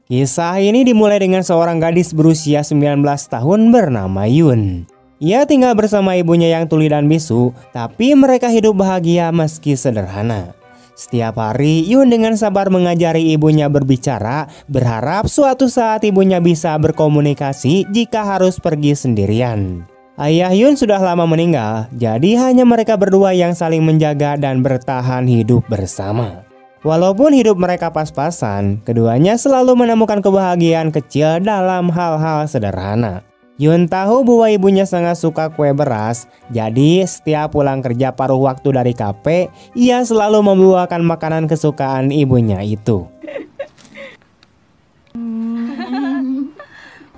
Kisah ini dimulai dengan seorang gadis berusia 19 tahun bernama Yun. Ia tinggal bersama ibunya yang tuli dan bisu, tapi mereka hidup bahagia meski sederhana. Setiap hari Yun dengan sabar mengajari ibunya berbicara, berharap suatu saat ibunya bisa berkomunikasi jika harus pergi sendirian. Ayah Yun sudah lama meninggal, jadi hanya mereka berdua yang saling menjaga dan bertahan hidup bersama. Walaupun hidup mereka pas-pasan, keduanya selalu menemukan kebahagiaan kecil dalam hal-hal sederhana. Yun tahu bahwa ibunya sangat suka kue beras, jadi setiap pulang kerja paruh waktu dari kafe, ia selalu membawakan makanan kesukaan ibunya itu.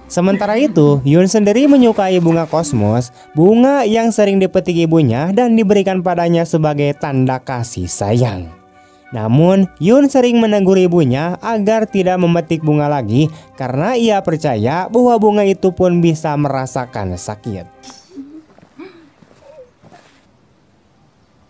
Sementara itu, Yun sendiri menyukai bunga kosmos, bunga yang sering dipetik ibunya dan diberikan padanya sebagai tanda kasih sayang. Namun, Yun sering menegur ibunya agar tidak memetik bunga lagi karena ia percaya bahwa bunga itu pun bisa merasakan sakit.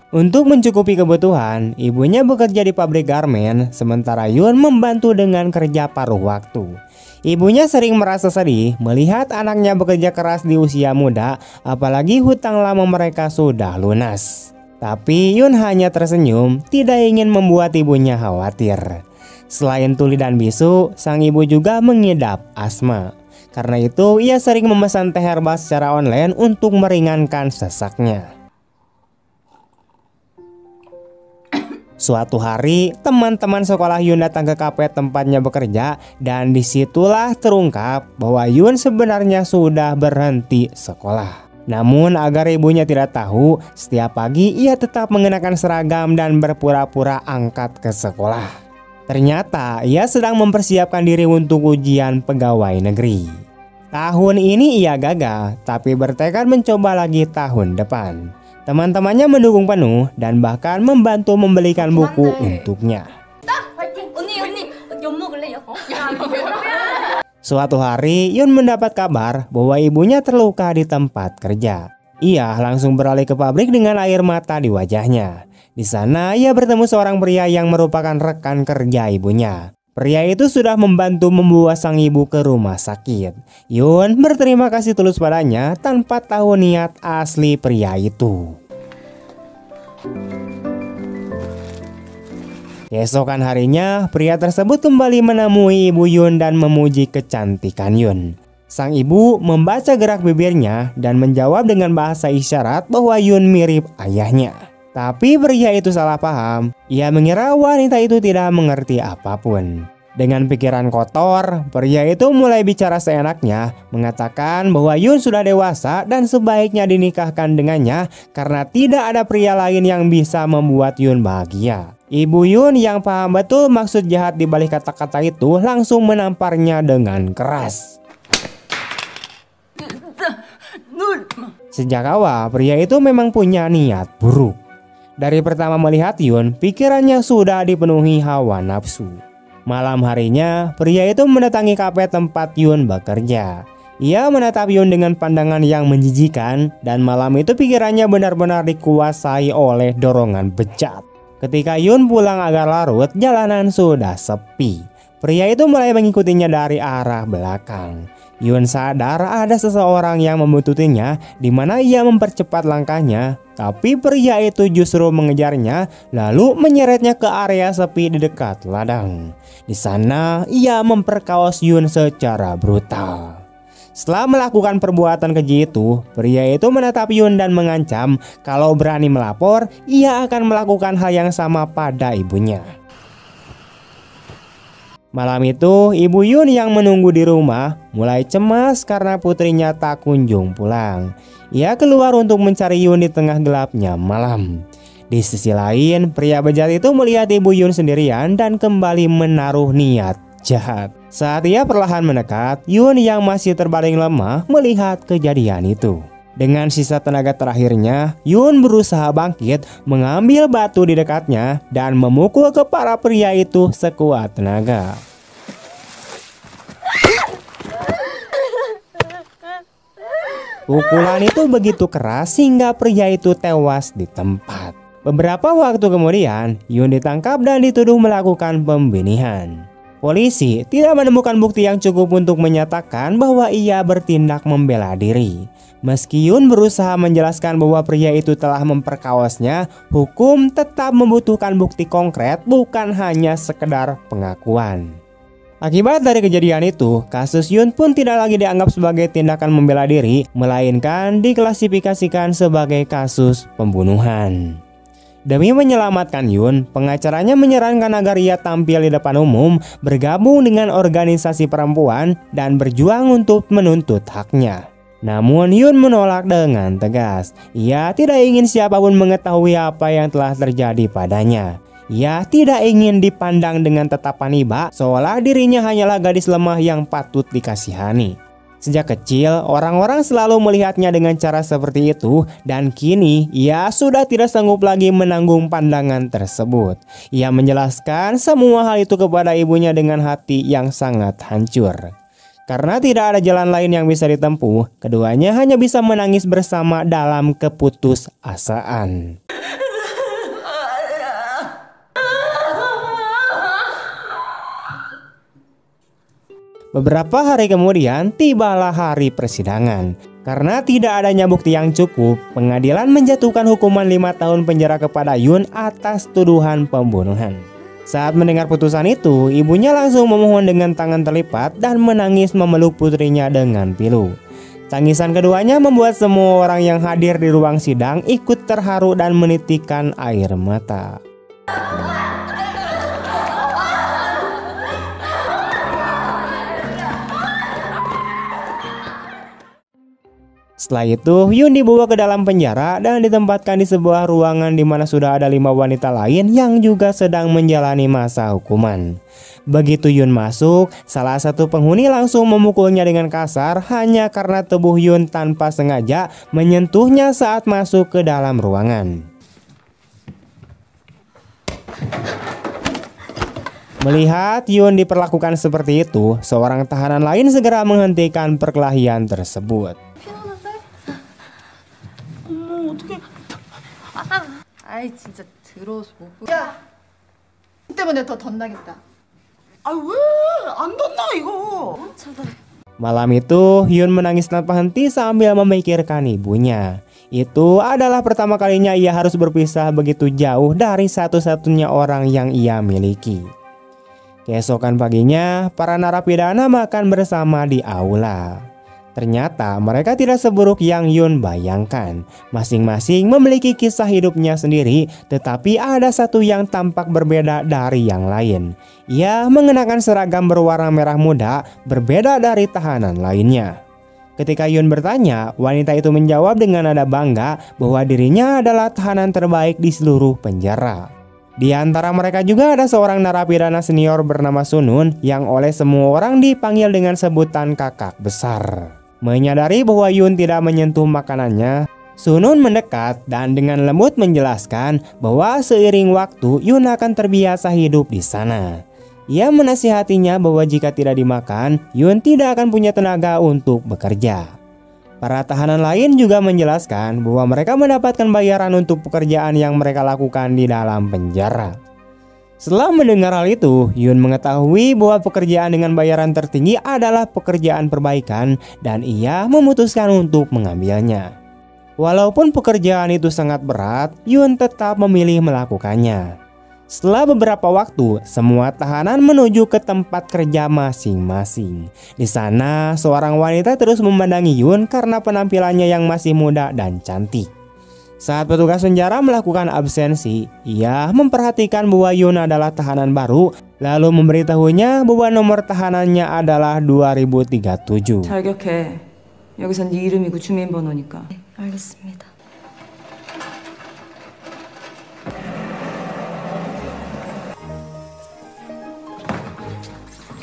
Untuk mencukupi kebutuhan, ibunya bekerja di pabrik garmen, sementara Yun membantu dengan kerja paruh waktu. Ibunya sering merasa sedih melihat anaknya bekerja keras di usia muda, apalagi hutang lama mereka sudah lunas. Tapi Yun hanya tersenyum, tidak ingin membuat ibunya khawatir. Selain tuli dan bisu, sang ibu juga mengidap asma. Karena itu, ia sering memesan teh herbal secara online untuk meringankan sesaknya. Suatu hari, teman-teman sekolah Yun datang ke kafe tempatnya bekerja dan disitulah terungkap bahwa Yun sebenarnya sudah berhenti sekolah. Namun agar ibunya tidak tahu, setiap pagi ia tetap mengenakan seragam dan berpura-pura angkat ke sekolah. Ternyata ia sedang mempersiapkan diri untuk ujian pegawai negeri. Tahun ini ia gagal, tapi bertekad mencoba lagi tahun depan. Teman-temannya mendukung penuh dan bahkan membantu membelikan buku untuknya. Suatu hari Yun mendapat kabar bahwa ibunya terluka di tempat kerja. Ia langsung beralih ke pabrik dengan air mata di wajahnya. Di sana ia bertemu seorang pria yang merupakan rekan kerja ibunya. Pria itu sudah membantu membawa sang ibu ke rumah sakit. Yun berterima kasih tulus padanya tanpa tahu niat asli pria itu. Keesokan harinya, pria tersebut kembali menemui ibu Yun dan memuji kecantikan Yun. Sang ibu membaca gerak bibirnya dan menjawab dengan bahasa isyarat bahwa Yun mirip ayahnya. Tapi pria itu salah paham. Ia mengira wanita itu tidak mengerti apapun. Dengan pikiran kotor, pria itu mulai bicara seenaknya, mengatakan bahwa Yun sudah dewasa dan sebaiknya dinikahkan dengannya karena tidak ada pria lain yang bisa membuat Yun bahagia. Ibu Yun yang paham betul maksud jahat di balik kata-kata itu langsung menamparnya dengan keras. Sejak awal, pria itu memang punya niat buruk. Dari pertama melihat Yun, pikirannya sudah dipenuhi hawa nafsu. Malam harinya, pria itu mendatangi kafe tempat Yun bekerja. Ia menatap Yun dengan pandangan yang menjijikan dan malam itu pikirannya benar-benar dikuasai oleh dorongan bejat. Ketika Yun pulang agak larut, jalanan sudah sepi. Pria itu mulai mengikutinya dari arah belakang. Yun sadar ada seseorang yang membuntutinya, di mana ia mempercepat langkahnya. Tapi pria itu justru mengejarnya, lalu menyeretnya ke area sepi di dekat ladang. Di sana ia memperkaos Yun secara brutal. Setelah melakukan perbuatan keji itu, pria itu menatap Yun dan mengancam kalau berani melapor, ia akan melakukan hal yang sama pada ibunya. Malam itu, ibu Yun yang menunggu di rumah mulai cemas karena putrinya tak kunjung pulang. Ia keluar untuk mencari Yun di tengah gelapnya malam. Di sisi lain, pria bejat itu melihat ibu Yun sendirian dan kembali menaruh niat jahat. Saat ia perlahan mendekat, Yun yang masih terbaring lemah melihat kejadian itu. Dengan sisa tenaga terakhirnya, Yun berusaha bangkit, mengambil batu di dekatnya dan memukul kepala pria itu sekuat tenaga. Pukulan itu begitu keras hingga pria itu tewas di tempat. Beberapa waktu kemudian, Yun ditangkap dan dituduh melakukan pembunuhan. Polisi tidak menemukan bukti yang cukup untuk menyatakan bahwa ia bertindak membela diri. Meski Yun berusaha menjelaskan bahwa pria itu telah memperkawasnya, hukum tetap membutuhkan bukti konkret, bukan hanya sekedar pengakuan. Akibat dari kejadian itu, kasus Yun pun tidak lagi dianggap sebagai tindakan membela diri, melainkan diklasifikasikan sebagai kasus pembunuhan. Demi menyelamatkan Yun, pengacaranya menyarankan agar ia tampil di depan umum, bergabung dengan organisasi perempuan, dan berjuang untuk menuntut haknya. Namun Yun menolak dengan tegas. Ia tidak ingin siapapun mengetahui apa yang telah terjadi padanya. Ia tidak ingin dipandang dengan tatapan iba, seolah dirinya hanyalah gadis lemah yang patut dikasihani. Sejak kecil, orang-orang selalu melihatnya dengan cara seperti itu, dan kini ia sudah tidak sanggup lagi menanggung pandangan tersebut. Ia menjelaskan semua hal itu kepada ibunya dengan hati yang sangat hancur. Karena tidak ada jalan lain yang bisa ditempuh, keduanya hanya bisa menangis bersama dalam keputusasaan. Beberapa hari kemudian tibalah hari persidangan. Karena tidak adanya bukti yang cukup, pengadilan menjatuhkan hukuman 5 tahun penjara kepada Yun atas tuduhan pembunuhan. Saat mendengar putusan itu, ibunya langsung memohon dengan tangan terlipat dan menangis memeluk putrinya dengan pilu. Tangisan keduanya membuat semua orang yang hadir di ruang sidang ikut terharu dan menitikkan air mata. Setelah itu, Yun dibawa ke dalam penjara dan ditempatkan di sebuah ruangan di mana sudah ada 5 wanita lain yang juga sedang menjalani masa hukuman. Begitu Yun masuk, salah satu penghuni langsung memukulnya dengan kasar hanya karena tubuh Yun tanpa sengaja menyentuhnya saat masuk ke dalam ruangan. Melihat Yun diperlakukan seperti itu, seorang tahanan lain segera menghentikan perkelahian tersebut. 아이 진짜 더러워서 못 보겠어. 야! 때문에 더 덧나겠다. 아 왜? 안 덧나 이거. Malam itu, Hyun menangis tanpa henti sambil memikirkan ibunya. Itu adalah pertama kalinya ia harus berpisah begitu jauh dari satu-satunya orang yang ia miliki. Keesokan paginya, para narapidana makan bersama di aula. Ternyata mereka tidak seburuk yang Yun bayangkan. Masing-masing memiliki kisah hidupnya sendiri, tetapi ada satu yang tampak berbeda dari yang lain. Ia mengenakan seragam berwarna merah muda, berbeda dari tahanan lainnya. Ketika Yun bertanya, wanita itu menjawab dengan nada bangga bahwa dirinya adalah tahanan terbaik di seluruh penjara. Di antara mereka juga ada seorang narapidana senior bernama Sunun yang oleh semua orang dipanggil dengan sebutan kakak besar. Menyadari bahwa Yun tidak menyentuh makanannya, Sunun mendekat dan dengan lembut menjelaskan bahwa seiring waktu Yun akan terbiasa hidup di sana. Ia menasihatinya bahwa jika tidak dimakan, Yun tidak akan punya tenaga untuk bekerja. Para tahanan lain juga menjelaskan bahwa mereka mendapatkan bayaran untuk pekerjaan yang mereka lakukan di dalam penjara. Setelah mendengar hal itu, Yun mengetahui bahwa pekerjaan dengan bayaran tertinggi adalah pekerjaan perbaikan dan ia memutuskan untuk mengambilnya. Walaupun pekerjaan itu sangat berat, Yun tetap memilih melakukannya. Setelah beberapa waktu, semua tahanan menuju ke tempat kerja masing-masing. Di sana, seorang wanita terus memandangi Yun karena penampilannya yang masih muda dan cantik. Saat petugas penjara melakukan absensi, ia memperhatikan bahwa Yun adalah tahanan baru, lalu memberitahunya bahwa nomor tahanannya adalah 2037. 자격해. 여기선 네 이름이고 주민번호니까. 네, 알겠습니다.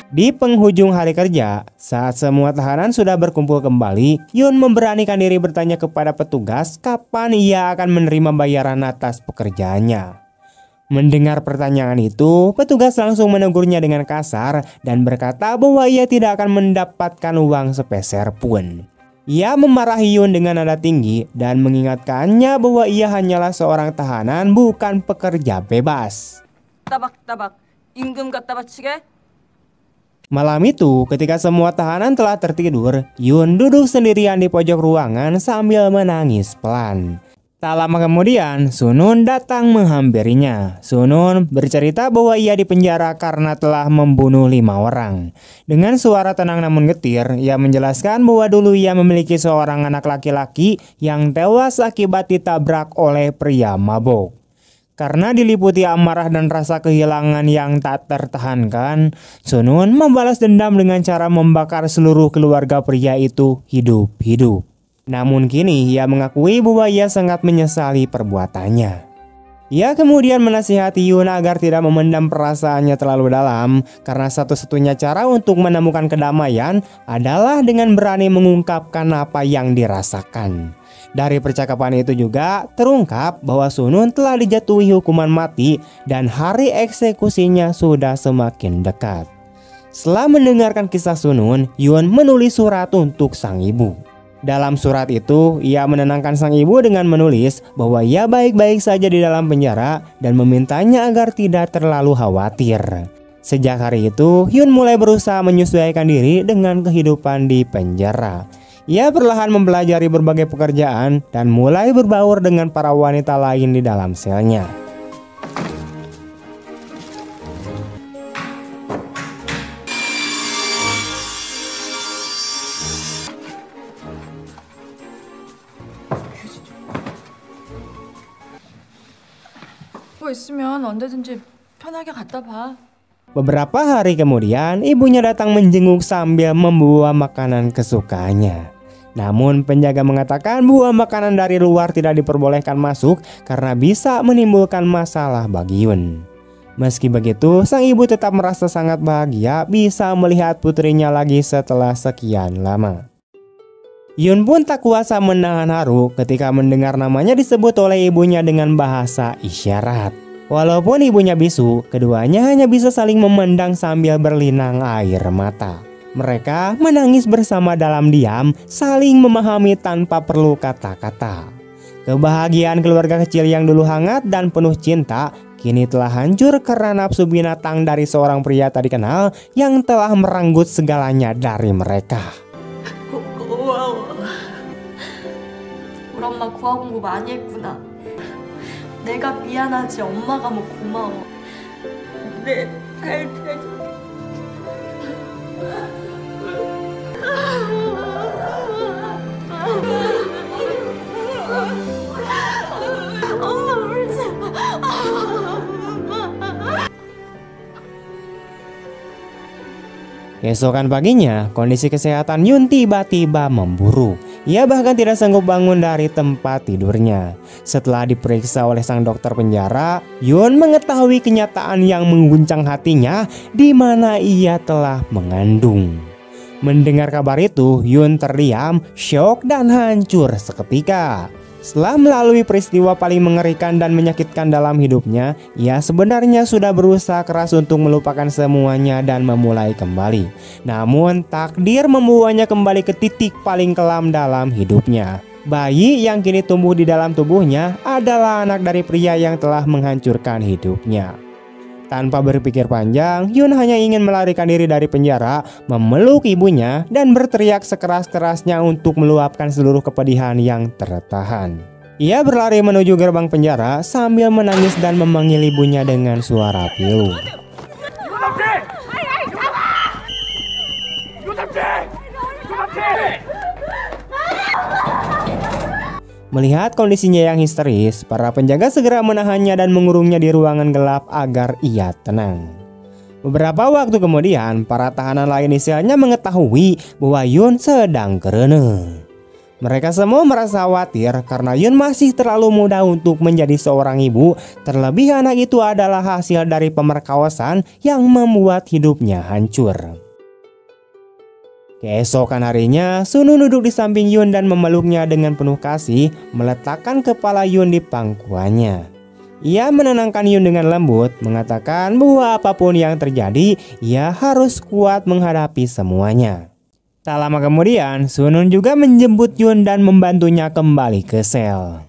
Di penghujung hari kerja, saat semua tahanan sudah berkumpul kembali, Yun memberanikan diri bertanya kepada petugas kapan ia akan menerima bayaran atas pekerjaannya. Mendengar pertanyaan itu, petugas langsung menegurnya dengan kasar dan berkata bahwa ia tidak akan mendapatkan uang sepeser pun. Ia memarahi Yun dengan nada tinggi dan mengingatkannya bahwa ia hanyalah seorang tahanan, bukan pekerja bebas. 따박따박 임금 갖다 바치게. Malam itu, ketika semua tahanan telah tertidur, Yun duduk sendirian di pojok ruangan sambil menangis pelan. Tak lama kemudian, Sunun datang menghampirinya. Sunun bercerita bahwa ia dipenjara karena telah membunuh 5 orang. Dengan suara tenang namun getir, ia menjelaskan bahwa dulu ia memiliki seorang anak laki-laki yang tewas akibat ditabrak oleh pria mabuk. Karena diliputi amarah dan rasa kehilangan yang tak tertahankan, Sunun membalas dendam dengan cara membakar seluruh keluarga pria itu hidup-hidup. Namun kini ia mengakui bahwa ia sangat menyesali perbuatannya. Ia kemudian menasihati Yun agar tidak memendam perasaannya terlalu dalam, karena satu-satunya cara untuk menemukan kedamaian adalah dengan berani mengungkapkan apa yang dirasakan. Dari percakapan itu juga terungkap bahwa Sunun telah dijatuhi hukuman mati dan hari eksekusinya sudah semakin dekat. Setelah mendengarkan kisah Sunun, Yun menulis surat untuk sang ibu. Dalam surat itu, ia menenangkan sang ibu dengan menulis bahwa ia baik-baik saja di dalam penjara dan memintanya agar tidak terlalu khawatir. Sejak hari itu, Yun mulai berusaha menyesuaikan diri dengan kehidupan di penjara. Ia perlahan mempelajari berbagai pekerjaan dan mulai berbaur dengan para wanita lain di dalam selnya. 뭐 있으면 언제든지 편하게 갖다 봐. Beberapa hari kemudian, ibunya datang menjenguk sambil membawa makanan kesukaannya. Namun penjaga mengatakan bahwa makanan dari luar tidak diperbolehkan masuk karena bisa menimbulkan masalah bagi Yun. Meski begitu, sang ibu tetap merasa sangat bahagia bisa melihat putrinya lagi setelah sekian lama. Yun pun tak kuasa menahan haru ketika mendengar namanya disebut oleh ibunya dengan bahasa isyarat. Walaupun ibunya bisu, keduanya hanya bisa saling memandang sambil berlinang air mata. Mereka menangis bersama dalam diam, saling memahami tanpa perlu kata-kata. Kebahagiaan keluarga kecil yang dulu hangat dan penuh cinta kini telah hancur karena nafsu binatang dari seorang pria tak dikenal yang telah merenggut segalanya dari mereka. 고마워. 우리 엄마 구하 공부 많이 했구나. 내가 미안하지 엄마가 뭐 고마워. 네, 잘 되죠. 엄마 울지 마. Keesokan paginya, kondisi kesehatan Yun tiba-tiba memburuk. Ia bahkan tidak sanggup bangun dari tempat tidurnya. Setelah diperiksa oleh sang dokter penjara, Yun mengetahui kenyataan yang mengguncang hatinya, di mana ia telah mengandung. Mendengar kabar itu, Yun terdiam, syok dan hancur seketika. Setelah melalui peristiwa paling mengerikan dan menyakitkan dalam hidupnya, ia sebenarnya sudah berusaha keras untuk melupakan semuanya dan memulai kembali. Namun takdir membawanya kembali ke titik paling kelam dalam hidupnya. Bayi yang kini tumbuh di dalam tubuhnya adalah anak dari pria yang telah menghancurkan hidupnya. Tanpa berpikir panjang, Yun hanya ingin melarikan diri dari penjara, memeluk ibunya, dan berteriak sekeras-kerasnya untuk meluapkan seluruh kepedihan yang tertahan. Ia berlari menuju gerbang penjara sambil menangis dan memanggil ibunya dengan suara pilu. Melihat kondisinya yang histeris, para penjaga segera menahannya dan mengurungnya di ruangan gelap agar ia tenang. Beberapa waktu kemudian, para tahanan lain di selnya mengetahui bahwa Yun sedang kerene. Mereka semua merasa khawatir karena Yun masih terlalu muda untuk menjadi seorang ibu, terlebih anak itu adalah hasil dari pemerkosaan yang membuat hidupnya hancur. Keesokan harinya, Sunun duduk di samping Yun dan memeluknya dengan penuh kasih, meletakkan kepala Yun di pangkuannya. Ia menenangkan Yun dengan lembut, mengatakan bahwa apapun yang terjadi, ia harus kuat menghadapi semuanya. Tak lama kemudian, Sunun juga menjemput Yun dan membantunya kembali ke sel.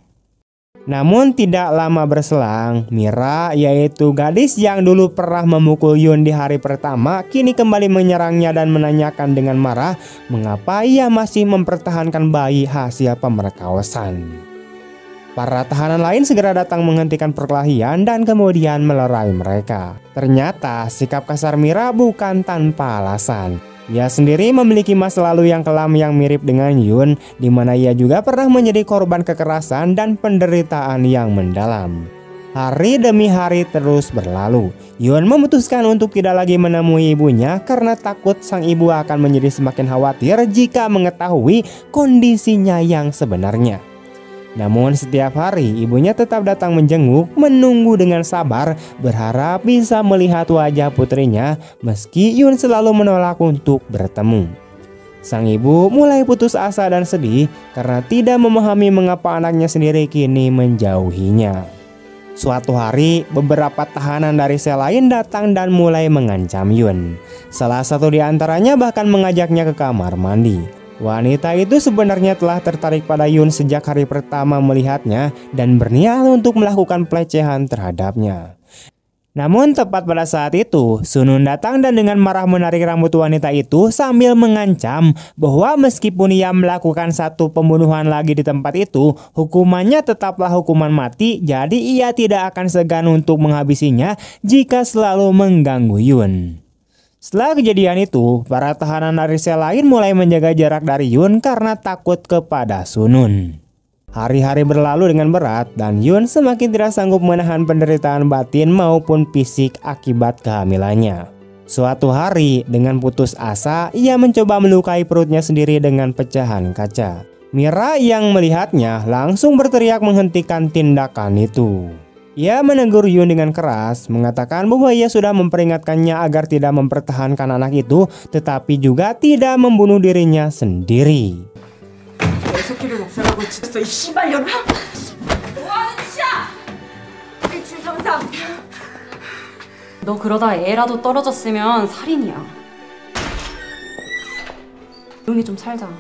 Namun tidak lama berselang, Mira, yaitu gadis yang dulu pernah memukul Yun di hari pertama, kini kembali menyerangnya dan menanyakan dengan marah mengapa ia masih mempertahankan bayi hasil pemerkosaan. Para tahanan lain segera datang menghentikan perkelahian dan kemudian melerai mereka. Ternyata sikap kasar Mira bukan tanpa alasan. Ia sendiri memiliki masa lalu yang kelam yang mirip dengan Yun, di mana ia juga pernah menjadi korban kekerasan dan penderitaan yang mendalam. Hari demi hari terus berlalu. Yun memutuskan untuk tidak lagi menemui ibunya karena takut sang ibu akan menjadi semakin khawatir jika mengetahui kondisinya yang sebenarnya. Namun setiap hari ibunya tetap datang menjenguk, menunggu dengan sabar, berharap bisa melihat wajah putrinya meski Yun selalu menolak untuk bertemu. Sang ibu mulai putus asa dan sedih karena tidak memahami mengapa anaknya sendiri kini menjauhinya. Suatu hari beberapa tahanan dari sel lain datang dan mulai mengancam Yun. Salah satu di antaranya bahkan mengajaknya ke kamar mandi. Wanita itu sebenarnya telah tertarik pada Yun sejak hari pertama melihatnya dan berniat untuk melakukan pelecehan terhadapnya. Namun tepat pada saat itu, Sunun datang dan dengan marah menarik rambut wanita itu sambil mengancam bahwa meskipun ia melakukan satu pembunuhan lagi di tempat itu, hukumannya tetaplah hukuman mati, jadi ia tidak akan segan untuk menghabisinya jika selalu mengganggu Yun. Setelah kejadian itu, para tahanan dari sel lain mulai menjaga jarak dari Yun karena takut kepada Sunun. Hari-hari berlalu dengan berat dan Yun semakin tidak sanggup menahan penderitaan batin maupun fisik akibat kehamilannya. Suatu hari, dengan putus asa, ia mencoba melukai perutnya sendiri dengan pecahan kaca. Mira yang melihatnya langsung berteriak menghentikan tindakan itu. Ia menegur Yun dengan keras, mengatakan bahwa ia sudah memperingatkannya agar tidak mempertahankan anak itu, tetapi juga tidak membunuh dirinya sendiri. 너 그러다 애라도 떨어졌으면 살인이야. 조용히 좀 살자.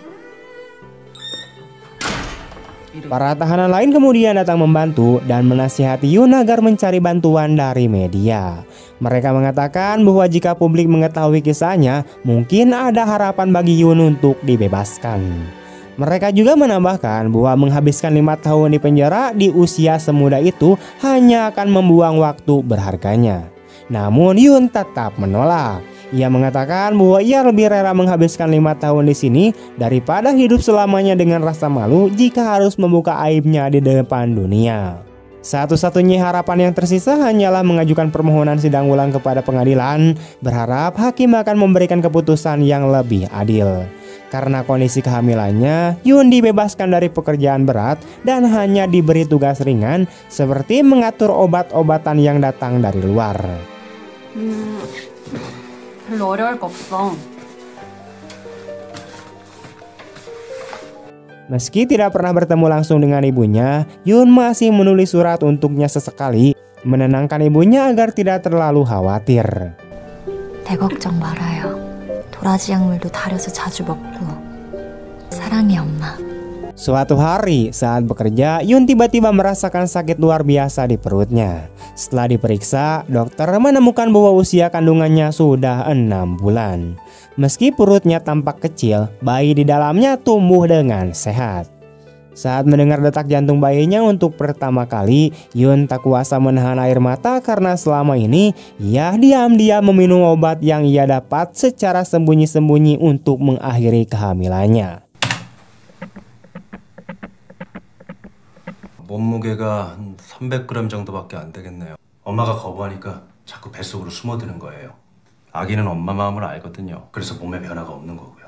Para tahanan lain kemudian datang membantu dan menasihati Yun agar mencari bantuan dari media. Mereka mengatakan bahwa jika publik mengetahui kisahnya, mungkin ada harapan bagi Yun untuk dibebaskan. Mereka juga menambahkan bahwa menghabiskan 5 tahun di penjara di usia semuda itu hanya akan membuang waktu berharganya. Namun Yun tetap menolak. Ia mengatakan bahwa ia lebih rela menghabiskan 5 tahun di sini daripada hidup selamanya dengan rasa malu jika harus membuka aibnya di depan dunia. Satu-satunya harapan yang tersisa hanyalah mengajukan permohonan sidang ulang kepada pengadilan, berharap hakim akan memberikan keputusan yang lebih adil. Karena kondisi kehamilannya, Yun dibebaskan dari pekerjaan berat dan hanya diberi tugas ringan seperti mengatur obat-obatan yang datang dari luar. 별로 어려울 거 없어. Meski tidak pernah bertemu langsung dengan ibunya, Yun masih menulis surat untuknya sesekali, menenangkan ibunya agar tidak terlalu khawatir. 내 걱정 말아요. 도라지 약물도 달여서 자주 먹고. 사랑해 엄마. Suatu hari saat bekerja, Yun tiba-tiba merasakan sakit luar biasa di perutnya. Setelah diperiksa, dokter menemukan bahwa usia kandungannya sudah 6 bulan. Meski perutnya tampak kecil, bayi di dalamnya tumbuh dengan sehat. Saat mendengar detak jantung bayinya untuk pertama kali, Yun tak kuasa menahan air mata karena selama ini ia diam-diam meminum obat yang ia dapat secara sembunyi-sembunyi untuk mengakhiri kehamilannya. 몸무게가 한 300g 정도밖에 안 되겠네요. 엄마가 거부하니까 자꾸 뱃속으로 숨어드는 거예요. 아기는 엄마 마음을 알거든요. 그래서 몸에 변화가 없는 거고요.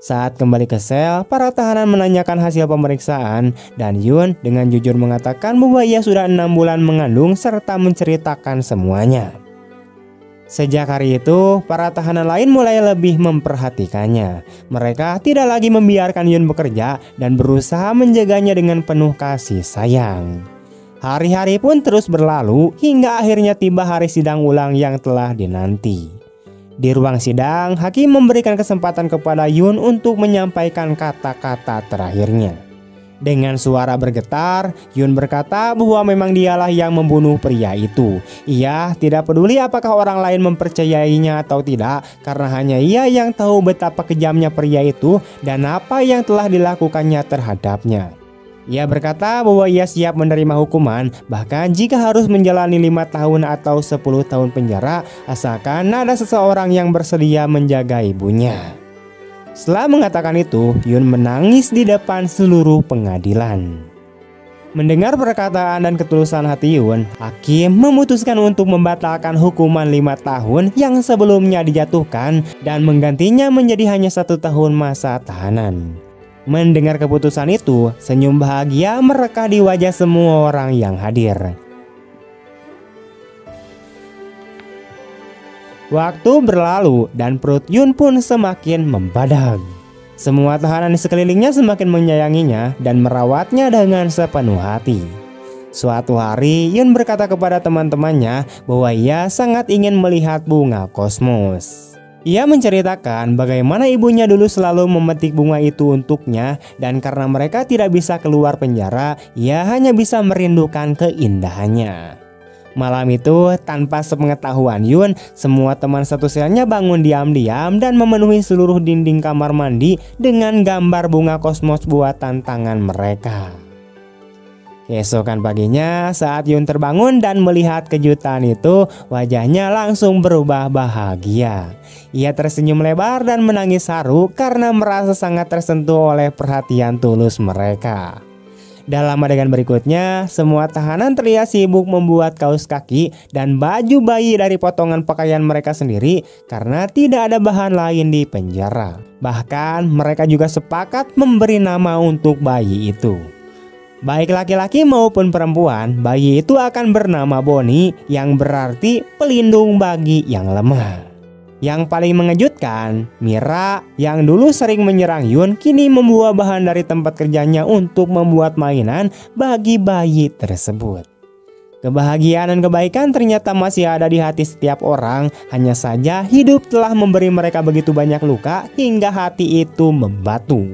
Saat kembali ke sel, para tahanan menanyakan hasil pemeriksaan dan Yun dengan jujur mengatakan bahwa ia sudah 6 bulan mengandung serta menceritakan semuanya. Sejak hari itu, para tahanan lain mulai lebih memperhatikannya. Mereka tidak lagi membiarkan Yun bekerja dan berusaha menjaganya dengan penuh kasih sayang. Hari-hari pun terus berlalu hingga akhirnya tiba hari sidang ulang yang telah dinanti. Di ruang sidang, hakim memberikan kesempatan kepada Yun untuk menyampaikan kata-kata terakhirnya. Dengan suara bergetar, Yun berkata bahwa memang dialah yang membunuh pria itu. Ia tidak peduli apakah orang lain mempercayainya atau tidak, karena hanya ia yang tahu betapa kejamnya pria itu dan apa yang telah dilakukannya terhadapnya. Ia berkata bahwa ia siap menerima hukuman, bahkan jika harus menjalani 5 tahun atau 10 tahun penjara, asalkan ada seseorang yang bersedia menjaga ibunya. Setelah mengatakan itu, Yun menangis di depan seluruh pengadilan. Mendengar perkataan dan ketulusan hati Yun, hakim memutuskan untuk membatalkan hukuman 5 tahun yang sebelumnya dijatuhkan dan menggantinya menjadi hanya 1 tahun masa tahanan. Mendengar keputusan itu, senyum bahagia merekah di wajah semua orang yang hadir. Waktu berlalu dan perut Yun pun semakin membadak. Semua tahanan di sekelilingnya semakin menyayanginya dan merawatnya dengan sepenuh hati. Suatu hari Yun berkata kepada teman-temannya bahwa ia sangat ingin melihat bunga kosmos. Ia menceritakan bagaimana ibunya dulu selalu memetik bunga itu untuknya, dan karena mereka tidak bisa keluar penjara, ia hanya bisa merindukan keindahannya. Malam itu, tanpa sepengetahuan Yun, semua teman satu selnya bangun diam-diam dan memenuhi seluruh dinding kamar mandi dengan gambar bunga kosmos buatan tangan mereka. Keesokan paginya, saat Yun terbangun dan melihat kejutan itu, wajahnya langsung berubah bahagia. Ia tersenyum lebar dan menangis haru karena merasa sangat tersentuh oleh perhatian tulus mereka. Dalam adegan berikutnya, semua tahanan terlihat sibuk membuat kaos kaki dan baju bayi dari potongan pakaian mereka sendiri karena tidak ada bahan lain di penjara. Bahkan mereka juga sepakat memberi nama untuk bayi itu. Baik laki-laki maupun perempuan, bayi itu akan bernama Bonnie, yang berarti pelindung bagi yang lemah. Yang paling mengejutkan, Mira yang dulu sering menyerang Yun kini membawa bahan dari tempat kerjanya untuk membuat mainan bagi bayi tersebut. Kebahagiaan dan kebaikan ternyata masih ada di hati setiap orang, hanya saja hidup telah memberi mereka begitu banyak luka hingga hati itu membatu.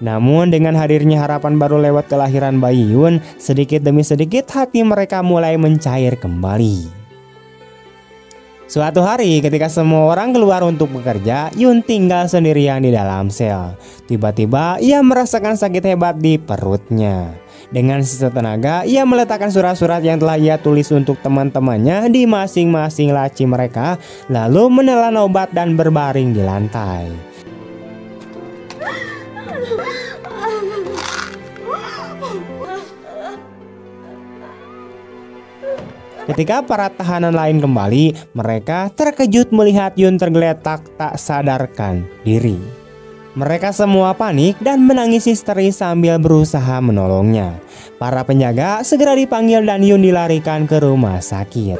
Namun dengan hadirnya harapan baru lewat kelahiran bayi Yun, sedikit demi sedikit hati mereka mulai mencair kembali. Suatu hari ketika semua orang keluar untuk bekerja, Yun tinggal sendirian di dalam sel. Tiba-tiba ia merasakan sakit hebat di perutnya. Dengan sisa tenaga, ia meletakkan surat-surat yang telah ia tulis untuk teman-temannya di masing-masing laci mereka, lalu menelan obat dan berbaring di lantai. Ketika para tahanan lain kembali, mereka terkejut melihat Yun tergeletak tak sadarkan diri. Mereka semua panik dan menangis histeris sambil berusaha menolongnya. Para penjaga segera dipanggil dan Yun dilarikan ke rumah sakit.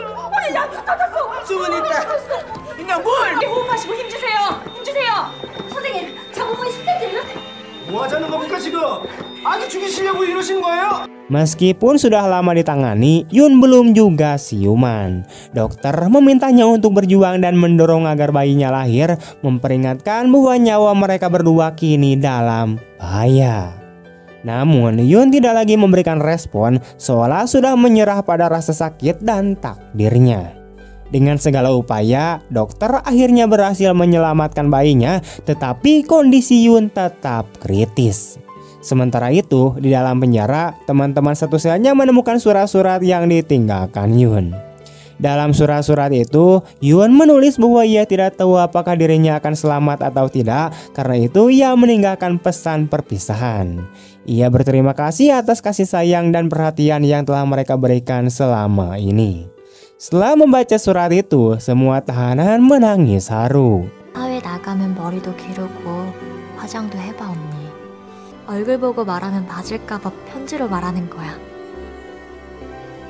Meskipun sudah lama ditangani, Yun belum juga siuman. Dokter memintanya untuk berjuang dan mendorong agar bayinya lahir, memperingatkan bahwa nyawa mereka berdua kini dalam bahaya. Namun Yun tidak lagi memberikan respon, seolah sudah menyerah pada rasa sakit dan takdirnya. Dengan segala upaya, dokter akhirnya berhasil menyelamatkan bayinya, tetapi kondisi Yun tetap kritis. Sementara itu, di dalam penjara, teman-teman satu selnya menemukan surat-surat yang ditinggalkan Yun. Dalam surat-surat itu, Yun menulis bahwa ia tidak tahu apakah dirinya akan selamat atau tidak, karena itu ia meninggalkan pesan perpisahan. Ia berterima kasih atas kasih sayang dan perhatian yang telah mereka berikan selama ini. Setelah membaca surat itu, semua tahanan menangis haru. 사회 나가면 머리도 기르고 화장도 해봐 언니. 얼굴 보고 말하면 맞을까봐 편지로 말하는 거야.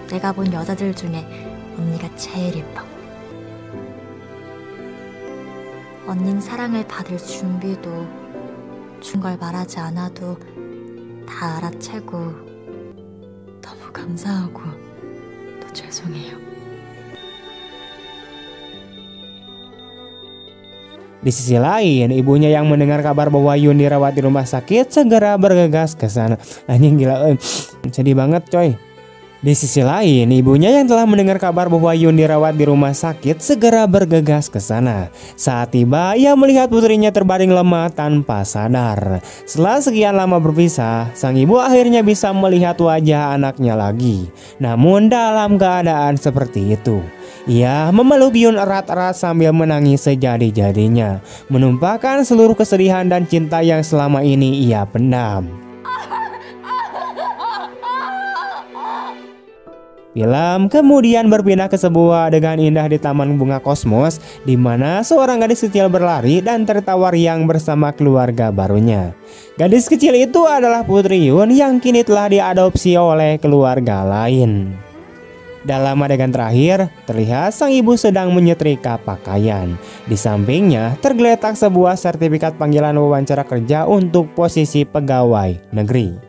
내가 본 여자들 중에 언니가 제일 예뻐. 언닌 사랑을 받을 준비도 준 걸 말하지 않아도 다 알아채고 너무 감사하고 또 죄송해요. Di sisi lain, ibunya yang mendengar kabar bahwa Yun dirawat di rumah sakit segera bergegas ke sana. Anjing gila, sedih banget coy. Di sisi lain, ibunya yang telah mendengar kabar bahwa Yun dirawat di rumah sakit segera bergegas ke sana. Saat tiba, ia melihat putrinya terbaring lemah tanpa sadar. Setelah sekian lama berpisah, sang ibu akhirnya bisa melihat wajah anaknya lagi. Namun dalam keadaan seperti itu, ia memeluk Yun erat-erat sambil menangis sejadi-jadinya, menumpahkan seluruh kesedihan dan cinta yang selama ini ia pendam. Film kemudian berpindah ke sebuah adegan indah di Taman Bunga Kosmos, di mana seorang gadis kecil berlari dan tertawa riang bersama keluarga barunya. Gadis kecil itu adalah Putri Yun yang kini telah diadopsi oleh keluarga lain. Dalam adegan terakhir, terlihat sang ibu sedang menyetrika pakaian. Di sampingnya tergeletak sebuah sertifikat panggilan wawancara kerja untuk posisi pegawai negeri.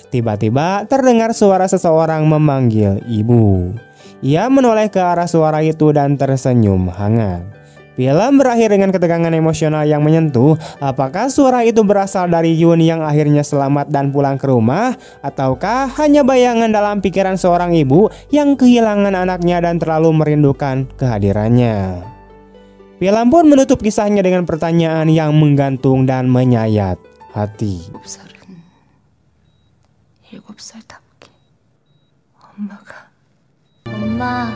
Tiba-tiba terdengar suara seseorang memanggil ibu. Ia menoleh ke arah suara itu dan tersenyum hangat. Film berakhir dengan ketegangan emosional yang menyentuh. Apakah suara itu berasal dari Yun yang akhirnya selamat dan pulang ke rumah? Ataukah hanya bayangan dalam pikiran seorang ibu yang kehilangan anaknya dan terlalu merindukan kehadirannya? Film pun menutup kisahnya dengan pertanyaan yang menggantung dan menyayat hati. 7살답게 엄마가 엄마,